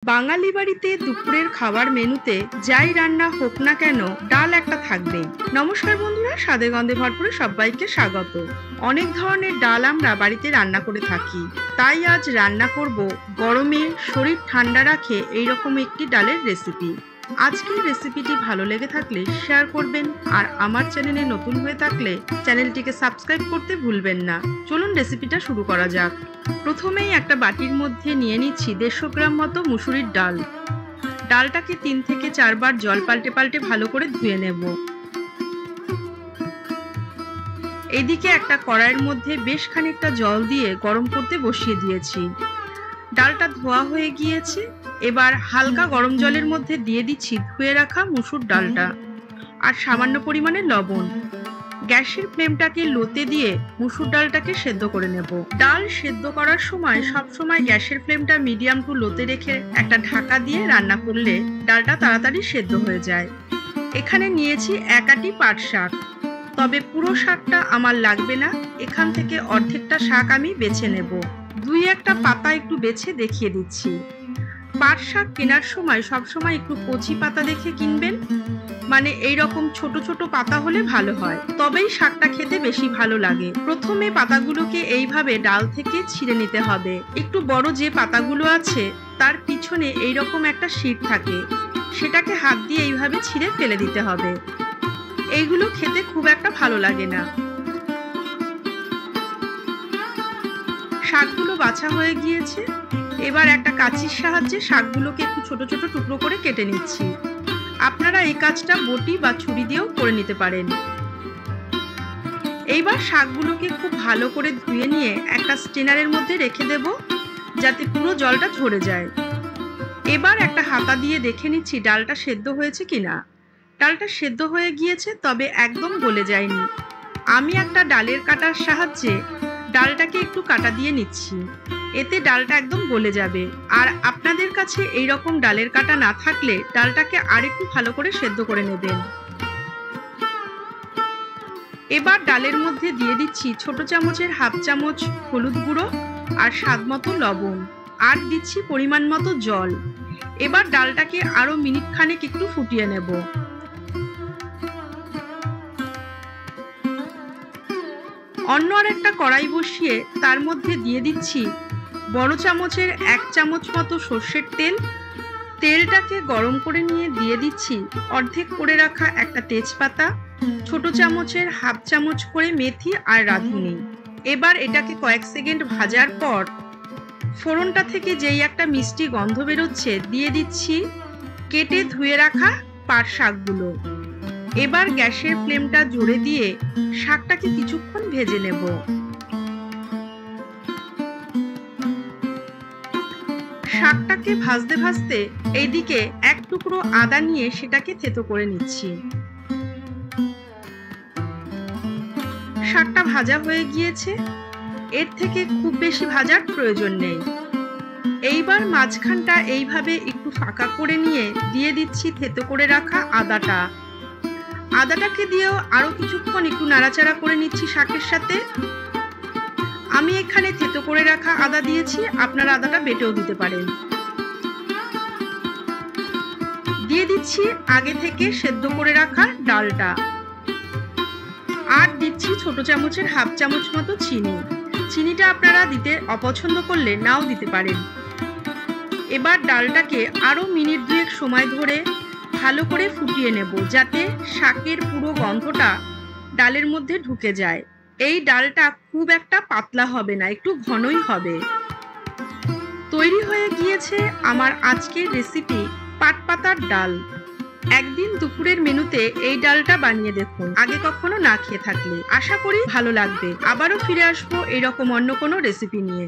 বাঙালি বাড়িতে দুপুরের খাবার মেনুতে যাই রান্না হোক না কেন ডাল একটা থাকবেই। নমস্কার বন্ধুরা, স্বাদে গন্ধে ভরপুরে সবাইকে স্বাগত। অনেক ধরনের ডাল আমরা বাড়িতে রান্না করে থাকি, তাই আজ রান্না করব গরমে শরীর ঠান্ডা রাখে এইরকম একটি ডালের রেসিপি। আজকের রেসিপিটি ভালো লেগে থাকলে শেয়ার করবেন, আর আমার চ্যানেলে নতুন হয়ে থাকলে চ্যানেলটিকে সাবস্ক্রাইব করতে ভুলবেন না। চলুন রেসিপিটা শুরু করা যাক। প্রথমেই একটা বাটির মধ্যে নিয়ে নিচ্ছি 150 গ্রাম মতো মুসুরির ডাল। ডালটাকে 3 থেকে 4 বার জল পাল্টে পাল্টে ভালো করে ধুয়ে নেব। এদিকে একটা কড়াইয়ের মধ্যে বেশ খানিকটা জল দিয়ে গরম করতে বসিয়ে দিয়েছি। ডালটা ধোয়া হয়ে গিয়েছে, এবার হালকা গরম জলের মধ্যে দিয়ে দিচ্ছি ধুয়ে রাখা মুসুর ডালটা আর সামান্য পরিমাণে লবণ। গ্যাসের ফ্লেমটাকে লোতে দিয়ে মুসুর ডালটাকে সেদ্ধ করে নেব। ডাল সেদ্ধ করার সময় সবসময় গ্যাসের ফ্লেমটা মিডিয়াম টু লোতে রেখে একটা ঢাকা দিয়ে রান্না করলে ডালটা তাড়াতাড়ি সেদ্ধ হয়ে যায়। এখানে নিয়েছি 1 আঁটি পাট শাক, তবে পুরো শাকটা আমার লাগবে না, এখান থেকে অর্ধেকটা শাক আমি বেছে নেব। 2-1টা পাতা একটু বেছে দেখিয়ে দিচ্ছি। পাট শাক কেনার সময় সবসময় একটু কচি পাতা দেখে কিনবেন, মানে এইরকম ছোট ছোট পাতা হলে ভালো হয়, তবেই শাকটা খেতে বেশি ভালো লাগে। প্রথমে পাতাগুলোকে এইভাবে ডাল থেকে ছিঁড়ে নিতে হবে। একটু বড় যে পাতাগুলো আছে তার পিছনে এইরকম একটা শিট থাকে, সেটাকে হাত দিয়ে এইভাবে ছিঁড়ে ফেলে দিতে হবে। এইগুলো খেতে খুব একটা ভালো লাগে না। শাকগুলো বাছা হয়ে গিয়েছে, এবার একটা কাঁচির সাহায্যে শাকগুলোকে একটু ছোট ছোট টুকরো করে কেটে নিচ্ছি। আপনারা এই কাজটা বটি বা ছুরি দিয়েও করে নিতে পারেন। এইবার শাকগুলোকে খুব ভালো করে ধুয়ে নিয়ে একটা স্ট্রেনারের মধ্যে রেখে দেব, যাতে পুরো জলটা ঝরে যায়। এবার একটা হাতা দিয়ে দেখে নিচ্ছি ডালটা সেদ্ধ হয়েছে কিনা। ডালটা সেদ্ধ হয়ে গিয়েছে, তবে একদম গলে যায়নি। আমি একটা ডালের কাটার সাহায্যে ডালটাকে একটু কাটা দিয়ে নিচ্ছি, এতে ডালটা একদম গলে যাবে। আর আপনাদের কাছে এইরকম ডালের কাটা না থাকলে ডালটাকে আরেকটু ভালো করে সেদ্ধ করে নেবেন। এবার ডালের মধ্যে দিয়ে দিচ্ছি ছোট চামচের 1/2 চামচ হলুদ গুঁড়ো আর স্বাদ মতো লবণ, আর দিচ্ছি পরিমাণ মতো জল। এবার ডালটাকে আরো মিনিট খানেক একটু ফুটিয়ে নেব। অন্য আরেকটা কড়াই বসিয়ে তার মধ্যে দিয়ে দিচ্ছি বড় চামচের 1 চামচ মতো সর্ষের তেল। তেলটাকে গরম করে নিয়ে দিয়ে দিচ্ছি অর্ধেক করে রাখা একটা তেজপাতা, ছোট চামচের 1/2 চামচ করে মেথি আর রাঁধুনি। এবার এটাকে কয়েক সেকেন্ড ভাজার পর ফোড়নটা থেকে যেই একটা মিষ্টি গন্ধ বেরোচ্ছে দিয়ে দিচ্ছি কেটে ধুয়ে রাখা পাট শাকগুলো। এবার গ্যাসের ফ্লেমটা জোরে দিয়ে শাকটাকে কিছুক্ষণ ভেজে নেব। শাকটাকে ভাজতে ভাজতে এইদিকে এক টুকরো আদা নিয়ে সেটাকে থেতো করে নিচ্ছি। শাকটা ভাজা হয়ে গিয়েছে, এর থেকে খুব বেশি ভাজার প্রয়োজন নেই। এইবার মাঝখানটা এইভাবে একটু ফাঁকা করে নিয়ে দিয়ে দিচ্ছি থেতো করে রাখা আদাটা। আদাটাকে দিয়েও আরো কিছুক্ষণ একটু নাড়াচাড়া করে নিচ্ছি শাকের সাথে। আমি এখানে থেতো করে রাখা আদা দিয়েছি, আপনারা আদাটা বেটেও দিতে পারেন। দিয়ে দিচ্ছি আগে থেকে সেদ্ধ করে রাখা ডালটা, আর দিচ্ছি ছোট চামচের 1/2 চামচ মতো চিনি। চিনিটা আপনারা দিতে অপছন্দ করলে নাও দিতে পারেন। এবার ডালটাকে আরো মিনিট 2 সময় ধরে ভালো করে ফুটিয়ে নেব, যাতে শাকের পুরো গন্ধটা ডালের মধ্যে ঢুকে যায়। এই ডালটা খুব একটা পাতলা হবে না, একটু ঘনই হবে। তৈরি হয়ে গিয়েছে আমার আজকের রেসিপি পাট পাতার ডাল। একদিন দুপুরের মেনুতে এই ডালটা বানিয়ে দেখুন, আগে কখনো না খেয়ে থাকলে। আশা করি ভালো লাগবে। আবারও ফিরে আসবো এইরকম অন্য কোনো রেসিপি নিয়ে।